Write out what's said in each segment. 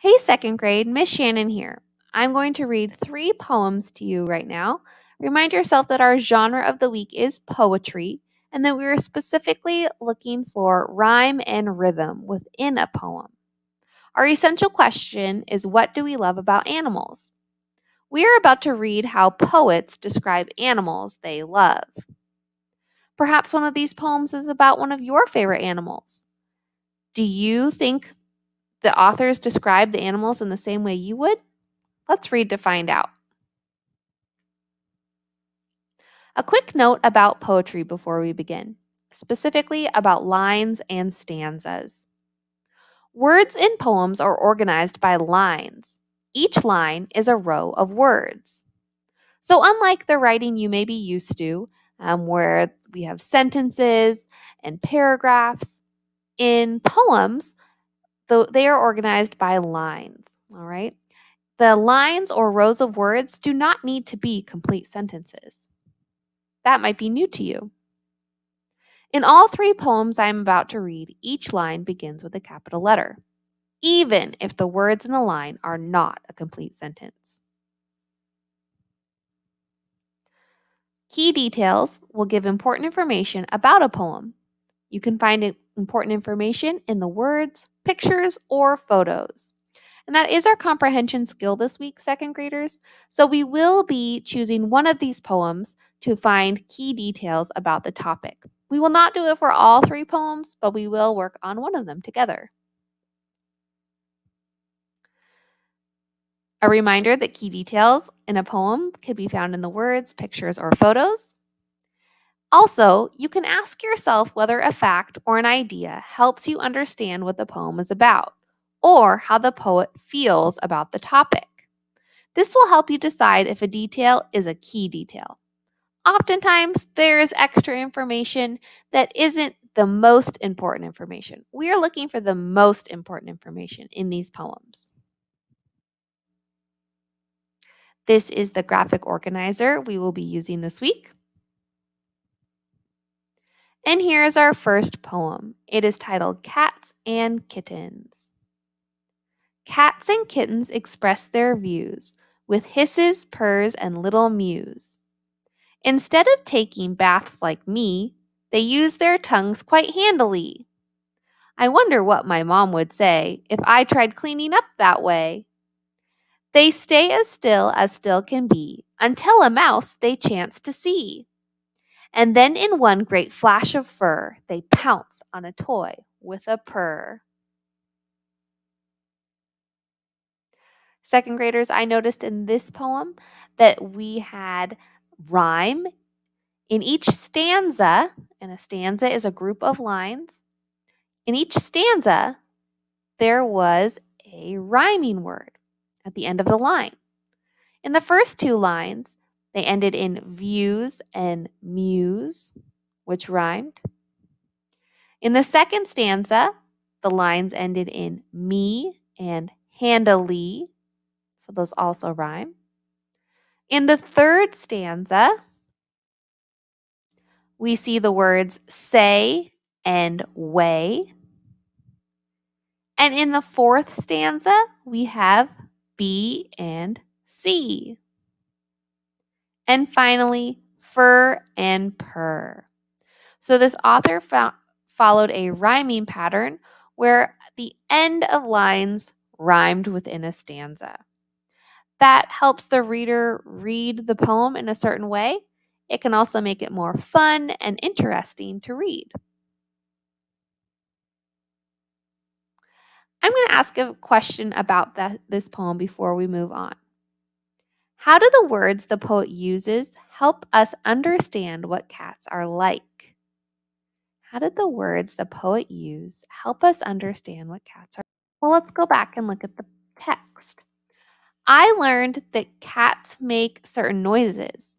Hey, second grade, Miss Shannon here. I'm going to read 3 poems to you right now. Remind yourself that our genre of the week is poetry and that we are specifically looking for rhyme and rhythm within a poem. Our essential question is, what do we love about animals? We are about to read how poets describe animals they love. Perhaps one of these poems is about one of your favorite animals. Do you think the authors describe the animals in the same way you would? Let's read to find out. A quick note about poetry before we begin, specifically about lines and stanzas. Words in poems are organized by lines. Each line is a row of words. So, unlike the writing you may be used to, where we have sentences and paragraphs, in poems, they are organized by lines. All right. The lines or rows of words do not need to be complete sentences. That might be new to you. In all 3 poems I am about to read, each line begins with a capital letter, even if the words in the line are not a complete sentence. Key details will give important information about a poem. You can find important information in the words, pictures, or photos. And that is our comprehension skill this week, second graders. So we will be choosing one of these poems to find key details about the topic. We will not do it for all 3 poems, but we will work on one of them together. A reminder that key details in a poem can be found in the words, pictures, or photos. Also, you can ask yourself whether a fact or an idea helps you understand what the poem is about, or how the poet feels about the topic. This will help you decide if a detail is a key detail. Oftentimes, there is extra information that isn't the most important information. We are looking for the most important information in these poems. This is the graphic organizer we will be using this week. And here is our first poem. It is titled Cats and Kittens. Cats and kittens express their views with hisses, purrs, and little mews. Instead of taking baths like me, they use their tongues quite handily. I wonder what my mom would say if I tried cleaning up that way. They stay as still can be, until a mouse they chance to see. And then in one great flash of fur, they pounce on a toy with a purr. Second graders, I noticed in this poem that we had rhyme in each stanza, and a stanza is a group of lines. In each stanza, there was a rhyming word at the end of the line. In the first 2 lines, they ended in views and mews, which rhymed. In the second stanza, the lines ended in me and handily, so those also rhyme. In the third stanza, we see the words say and way. And in the fourth stanza, we have be and see. And finally, fur and purr. So this author followed a rhyming pattern where the end of lines rhymed within a stanza. That helps the reader read the poem in a certain way. It can also make it more fun and interesting to read. I'm going to ask a question about this poem before we move on. How do the words the poet uses help us understand what cats are like? How did the words the poet use help us understand what cats are like? Well, let's go back and look at the text. I learned that cats make certain noises.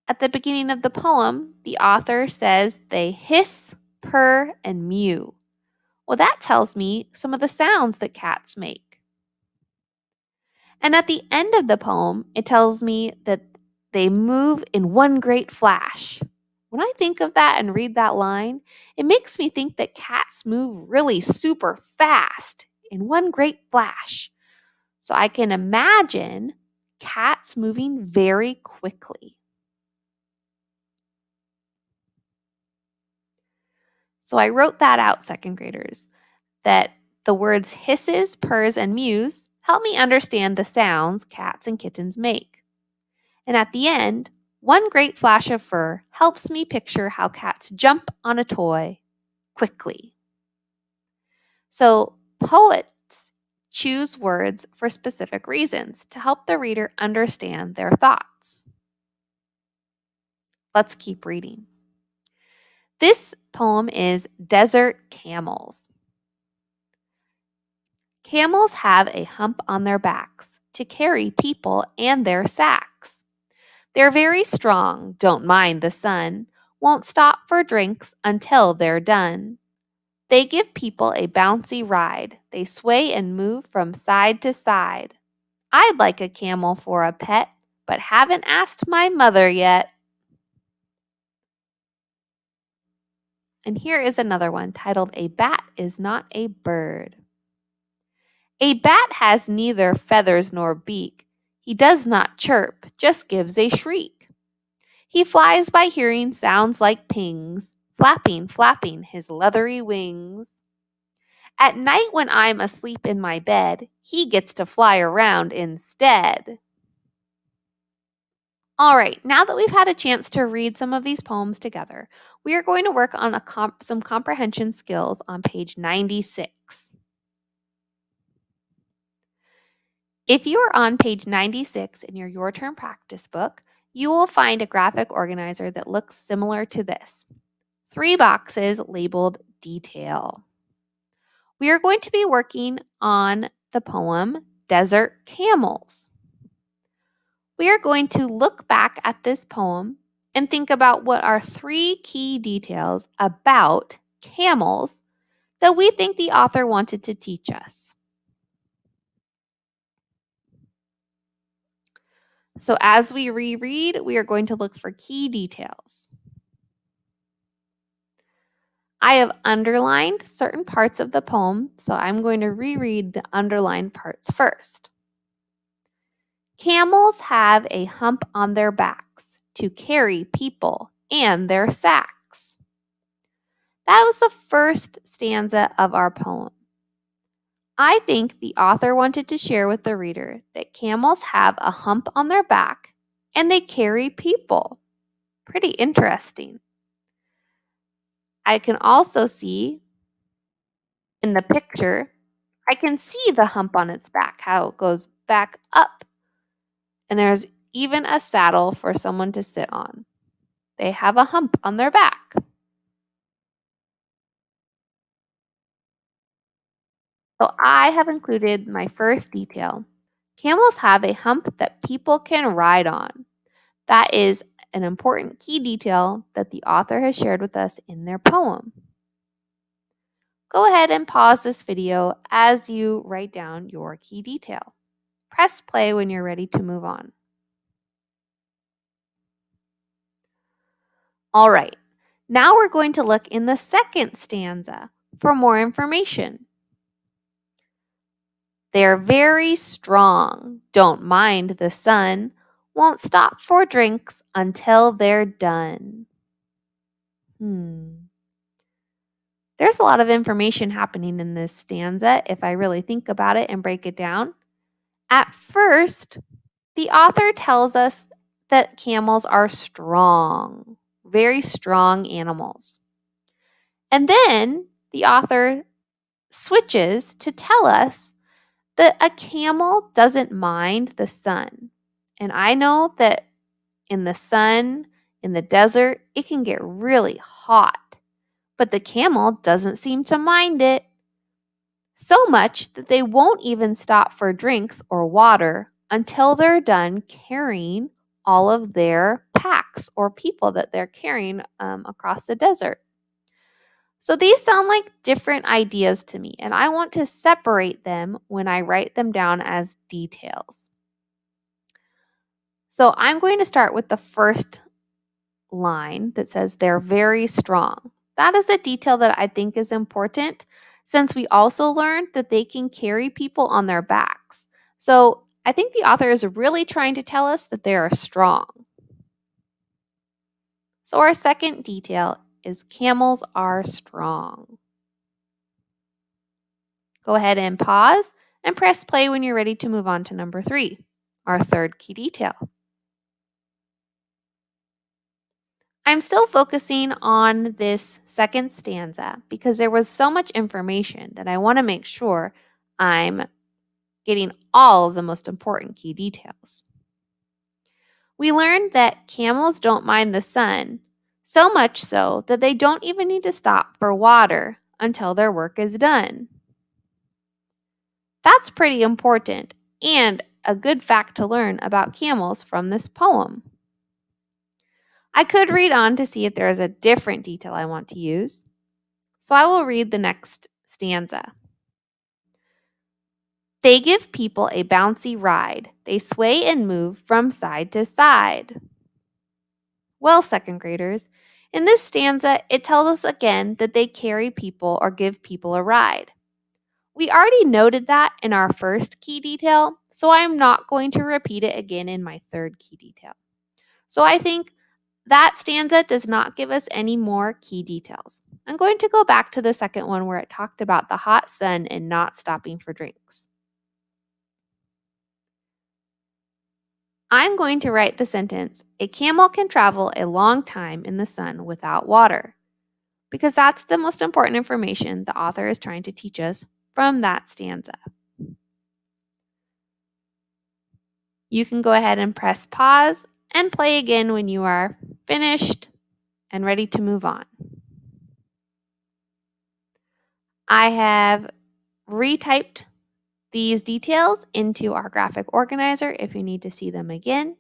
At the beginning of the poem, the author says they hiss, purr, and mew. Well, that tells me some of the sounds that cats make. And at the end of the poem, it tells me that they move in one great flash. When I think of that and read that line, it makes me think that cats move really super fast in one great flash. So I can imagine cats moving very quickly. So I wrote that out, second graders, that the words hisses, purrs, and mews help me understand the sounds cats and kittens make. And at the end, one great flash of fur helps me picture how cats jump on a toy quickly. So poets choose words for specific reasons to help the reader understand their thoughts. Let's keep reading. This poem is Desert Camels. Camels have a hump on their backs to carry people and their sacks. They're very strong, don't mind the sun, won't stop for drinks until they're done. They give people a bouncy ride. They sway and move from side to side. I'd like a camel for a pet, but haven't asked my mother yet. And here is another one titled A Bat is Not a Bird. A bat has neither feathers nor beak. He does not chirp, just gives a shriek. He flies by hearing sounds like pings, flapping, flapping his leathery wings. At night when I'm asleep in my bed, he gets to fly around instead. All right, now that we've had a chance to read some of these poems together, we are going to work on some comprehension skills on page 96. If you are on page 96 in your Turn practice book, you will find a graphic organizer that looks similar to this. 3 boxes labeled Detail. We are going to be working on the poem Desert Camels. We are going to look back at this poem and think about what are 3 key details about camels that we think the author wanted to teach us. So as we reread, we are going to look for key details. I have underlined certain parts of the poem, so I'm going to reread the underlined parts first. Camels have a hump on their backs to carry people and their sacks. That was the first stanza of our poem. I think the author wanted to share with the reader that camels have a hump on their back and they carry people. Pretty interesting. I can also see in the picture, I can see the hump on its back, how it goes back up. And there's even a saddle for someone to sit on. They have a hump on their back. So I have included my first detail. Camels have a hump that people can ride on. That is an important key detail that the author has shared with us in their poem. Go ahead and pause this video as you write down your key detail. Press play when you're ready to move on. All right, now we're going to look in the second stanza for more information. They're very strong, don't mind the sun, won't stop for drinks until they're done. There's a lot of information happening in this stanza if I really think about it and break it down. At first, the author tells us that camels are strong, very strong animals. And then the author switches to tell us that a camel doesn't mind the sun. And I know that in the sun, in the desert, it can get really hot. But the camel doesn't seem to mind it. So much that they won't even stop for drinks or water until they're done carrying all of their packs or people that they're carrying across the desert. So these sound like different ideas to me, and I want to separate them when I write them down as details. So I'm going to start with the first line that says they're very strong. That is a detail that I think is important since we also learned that they can carry people on their backs. So I think the author is really trying to tell us that they are strong. So our second detail is camels are strong. Go ahead and pause and press play when you're ready to move on to number 3, our third key detail. I'm still focusing on this second stanza because there was so much information that I want to make sure I'm getting all of the most important key details. We learned that camels don't mind the sun, so much so that they don't even need to stop for water until their work is done. That's pretty important and a good fact to learn about camels from this poem. I could read on to see if there is a different detail I want to use, so I will read the next stanza. They give people a bouncy ride. They sway and move from side to side. Well, second graders, in this stanza, it tells us again that they carry people or give people a ride. We already noted that in our first key detail, so I'm not going to repeat it again in my third key detail. So I think that stanza does not give us any more key details. I'm going to go back to the second one where it talked about the hot sun and not stopping for drinks. I'm going to write the sentence, a camel can travel a long time in the sun without water, because that's the most important information the author is trying to teach us from that stanza. You can go ahead and press pause and play again when you are finished and ready to move on. I have retyped these details into our graphic organizer if you need to see them again.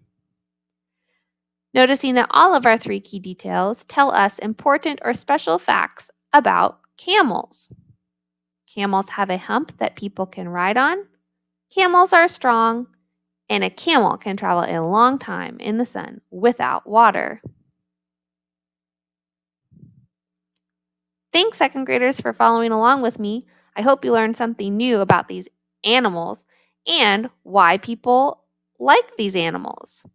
Noticing that all of our 3 key details tell us important or special facts about camels. Camels have a hump that people can ride on. Camels are strong. And a camel can travel a long time in the sun without water. Thanks, second graders, for following along with me. I hope you learned something new about these animals and why people like these animals.